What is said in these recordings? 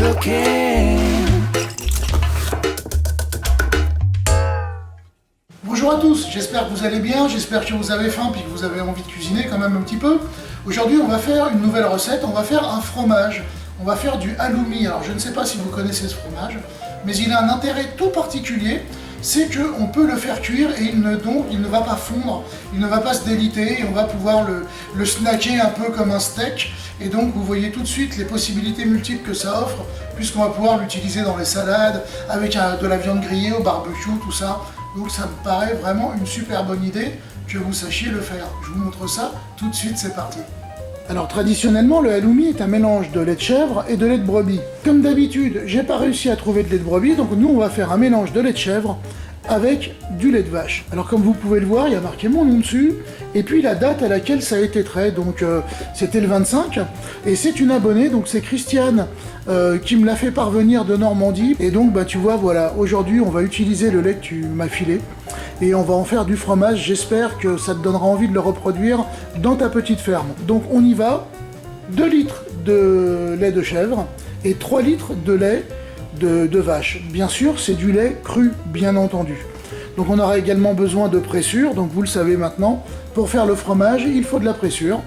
cooking. Bonjour à tous, j'espère que vous allez bien, j'espère que vous avez faim puis que vous avez envie de cuisiner quand même un petit peu. Aujourd'hui on va faire une nouvelle recette, on va faire un fromage. On va faire du halloumi. Alors je ne sais pas si vous connaissez ce fromage, mais il a un intérêt tout particulier, c'est qu'on peut le faire cuire et il ne va pas fondre, il ne va pas se déliter et on va pouvoir le snacker un peu comme un steak. Et donc vous voyez tout de suite les possibilités multiples que ça offre, puisqu'on va pouvoir l'utiliser dans les salades, avec de la viande grillée au barbecue, tout ça. Donc ça me paraît vraiment une super bonne idée que vous sachiez le faire. Je vous montre ça tout de suite, c'est parti. Alors traditionnellement, le halloumi est un mélange de lait de chèvre et de lait de brebis. Comme d'habitude, j'ai pas réussi à trouver de lait de brebis, donc nous on va faire un mélange de lait de chèvre avec du lait de vache. Alors comme vous pouvez le voir, il y a marqué mon nom dessus, et puis la date à laquelle ça a été trait, donc c'était le 25, et c'est une abonnée, donc c'est Christiane qui me l'a fait parvenir de Normandie, et donc bah tu vois, voilà, aujourd'hui on va utiliser le lait que tu m'as filé, et on va en faire du fromage. J'espère que ça te donnera envie de le reproduire dans ta petite ferme. Donc on y va, 2 litres de lait de chèvre et 3 litres de lait de vache. Bien sûr, c'est du lait cru, bien entendu. Donc on aura également besoin de pressure, donc vous le savez maintenant, pour faire le fromage, il faut de la pressure.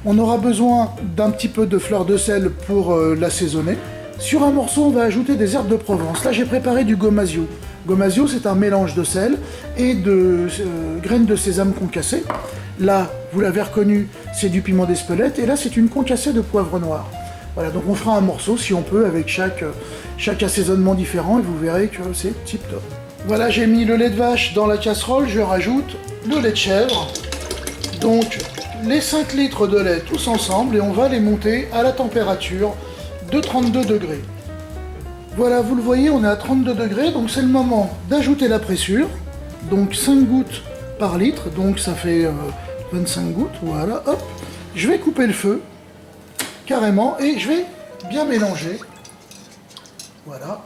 On aura besoin d'un petit peu de fleur de sel pour l'assaisonner. Sur un morceau, on va ajouter des herbes de Provence. Là, j'ai préparé du gomasio. Gomasio, c'est un mélange de sel et de graines de sésame concassées. Là, vous l'avez reconnu, c'est du piment d'Espelette, et là, c'est une concassée de poivre noir. Voilà, donc on fera un morceau, si on peut, avec chaque assaisonnement différent, et vous verrez que c'est tip top. Voilà, j'ai mis le lait de vache dans la casserole, je rajoute le lait de chèvre, donc les 5 litres de lait tous ensemble, et on va les monter à la température de 32 degrés. Voilà, vous le voyez, on est à 32 degrés, donc c'est le moment d'ajouter la pressure. Donc 5 gouttes par litre, donc ça fait 25 gouttes, voilà, hop. Je vais couper le feu, carrément, et je vais bien mélanger. Voilà.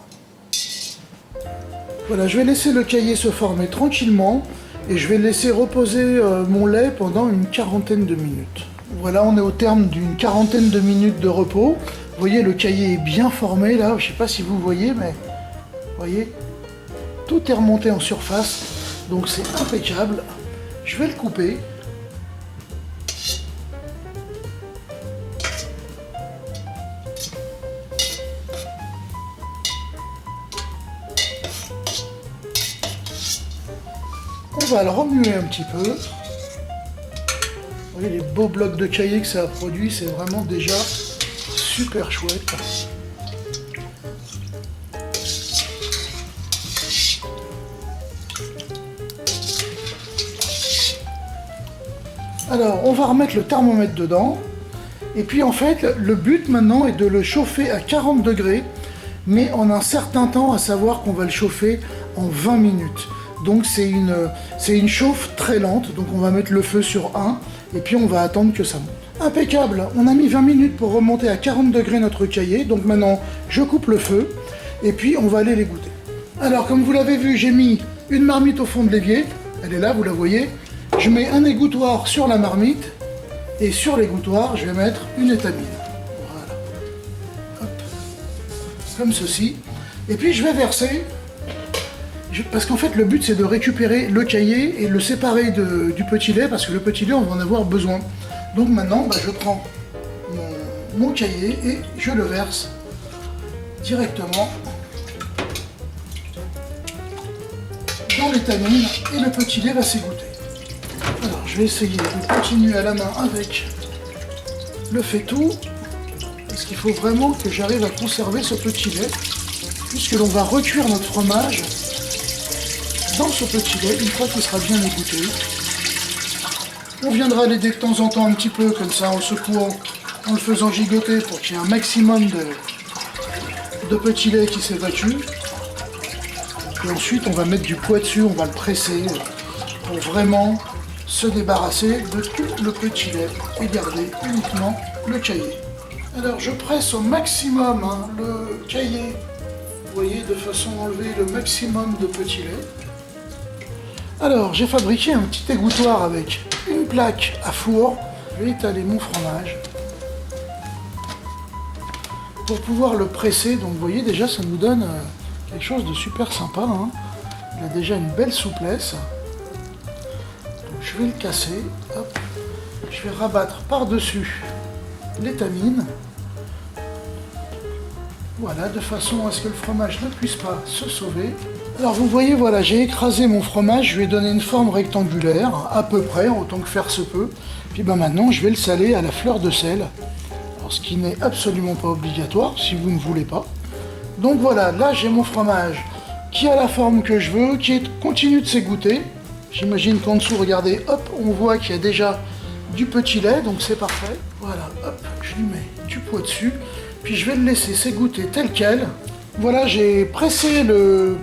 Voilà, je vais laisser le caillé se former tranquillement, et je vais laisser reposer mon lait pendant une quarantaine de minutes. Voilà, on est au terme d'une quarantaine de minutes de repos. Vous voyez, le caillé est bien formé là, je ne sais pas si vous voyez, mais vous voyez, tout est remonté en surface, donc c'est impeccable. Je vais le couper. On va le remuer un petit peu. Vous voyez les beaux blocs de caillé que ça a produit, c'est vraiment déjà super chouette. Alors, on va remettre le thermomètre dedans. Et puis en fait, le but maintenant est de le chauffer à 40 degrés, mais en un certain temps, à savoir qu'on va le chauffer en 20 minutes. Donc c'est une chauffe très lente, donc on va mettre le feu sur 1, et puis on va attendre que ça monte. Impeccable, on a mis 20 minutes pour remonter à 40 degrés notre caillé, donc maintenant je coupe le feu, et puis on va aller les goûter. Alors comme vous l'avez vu, j'ai mis une marmite au fond de l'évier, elle est là, vous la voyez. Je mets un égouttoir sur la marmite, et sur l'égouttoir, je vais mettre une étamine. Voilà. Hop. Comme ceci. Et puis je vais verser, parce qu'en fait le but c'est de récupérer le caillé et le séparer du petit lait, parce que le petit lait on va en avoir besoin. Donc maintenant, je prends mon caillé et je le verse directement dans l'étamine et le petit lait va s'égoutter. Alors, je vais essayer de continuer à la main avec le faitout, parce qu'il faut vraiment que j'arrive à conserver ce petit lait, puisque l'on va recuire notre fromage dans ce petit lait une fois qu'il sera bien égoutté. On viendra l'aider de temps en temps un petit peu comme ça en secouant, en le faisant gigoter pour qu'il y ait un maximum de petit lait qui s'évacue. Et ensuite on va mettre du poids dessus, on va le presser pour vraiment se débarrasser de tout le petit lait et garder uniquement le caillé. Alors je presse au maximum le caillé, vous voyez, de façon à enlever le maximum de petit lait. Alors j'ai fabriqué un petit égouttoir avec une plaque à four. Je vais étaler mon fromage. pour pouvoir le presser. Donc vous voyez déjà ça nous donne quelque chose de super sympa. Hein. Il a déjà une belle souplesse. Donc je vais le casser. Hop. Je vais rabattre par-dessus l'étamine. Voilà, de façon à ce que le fromage ne puisse pas se sauver. Alors vous voyez, voilà, j'ai écrasé mon fromage, je lui ai donné une forme rectangulaire, à peu près, autant que faire se peut. Puis maintenant, je vais le saler à la fleur de sel. Alors ce qui n'est absolument pas obligatoire, si vous ne voulez pas. Donc voilà, là j'ai mon fromage qui a la forme que je veux, qui continue de s'égoutter. J'imagine qu'en dessous, regardez, hop, on voit qu'il y a déjà du petit lait, donc c'est parfait. Voilà, hop, je lui mets du poids dessus. Puis je vais le laisser s'égoutter tel quel. Voilà, j'ai pressé le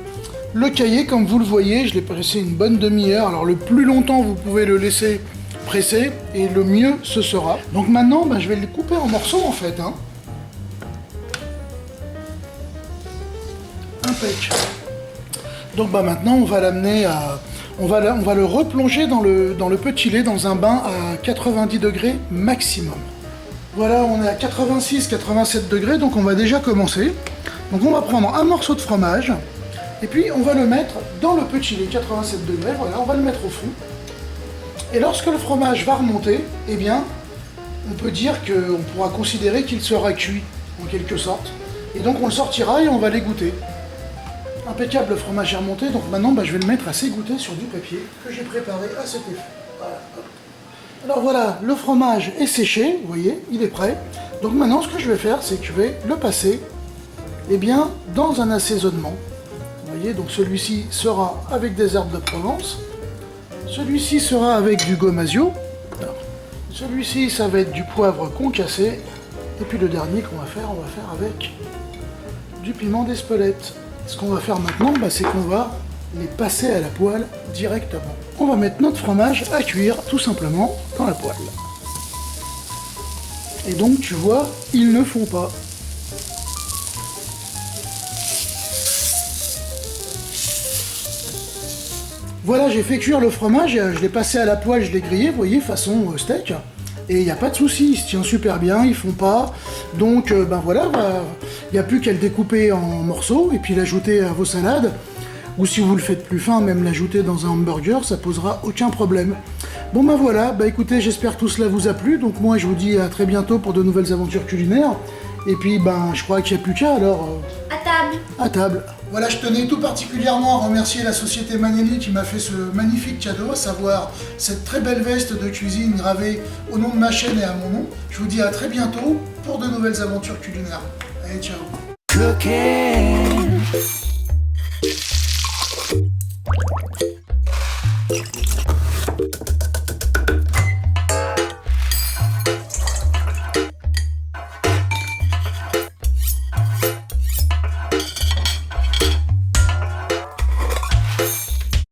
cahier comme vous le voyez, je l'ai pressé une bonne demi-heure. Alors le plus longtemps vous pouvez le laisser presser et le mieux ce sera. Donc maintenant je vais le couper en morceaux en fait. Hein. Impec. Donc maintenant on va l'amener à... On va le replonger dans le petit lait dans un bain à 90 degrés maximum. Voilà, on est à 86-87 degrés, donc on va déjà commencer. Donc on va prendre un morceau de fromage, et puis on va le mettre dans le petit lait 87 degrés, voilà, on va le mettre au fond. Et lorsque le fromage va remonter, eh bien, on peut dire qu'on pourra considérer qu'il sera cuit, en quelque sorte. Et donc on le sortira et on va l'égoutter. Impeccable, le fromage est remonté, donc maintenant je vais le mettre à s'égoutter sur du papier que j'ai préparé à cet effet. Voilà, hop. Alors voilà, le fromage est séché, vous voyez, il est prêt. Donc maintenant, ce que je vais faire, c'est que je vais le passer dans un assaisonnement. Vous voyez, donc celui-ci sera avec des herbes de Provence. Celui-ci sera avec du gomasio. Celui-ci, ça va être du poivre concassé. Et puis le dernier qu'on va faire, on va faire avec du piment d'Espelette. Ce qu'on va faire maintenant, c'est qu'on va les passer à la poêle directement. On va mettre notre fromage à cuire tout simplement dans la poêle. Et donc tu vois, ils ne font pas. Voilà, j'ai fait cuire le fromage, je l'ai passé à la poêle, je l'ai grillé, vous voyez, façon steak. Et il n'y a pas de souci, il se tient super bien, ils font pas. Donc voilà, il n'y a plus qu'à le découper en morceaux et puis l'ajouter à vos salades. Ou si vous le faites plus fin, même l'ajouter dans un hamburger, ça posera aucun problème. Bon voilà, écoutez, j'espère que tout cela vous a plu. Donc moi je vous dis à très bientôt pour de nouvelles aventures culinaires. Et puis je crois qu'il n'y a plus qu'à alors... À table. À table. Voilà, je tenais tout particulièrement à remercier la société Manelli qui m'a fait ce magnifique cadeau, à savoir cette très belle veste de cuisine gravée au nom de ma chaîne et à mon nom. Je vous dis à très bientôt pour de nouvelles aventures culinaires. Allez, ciao. Cooking.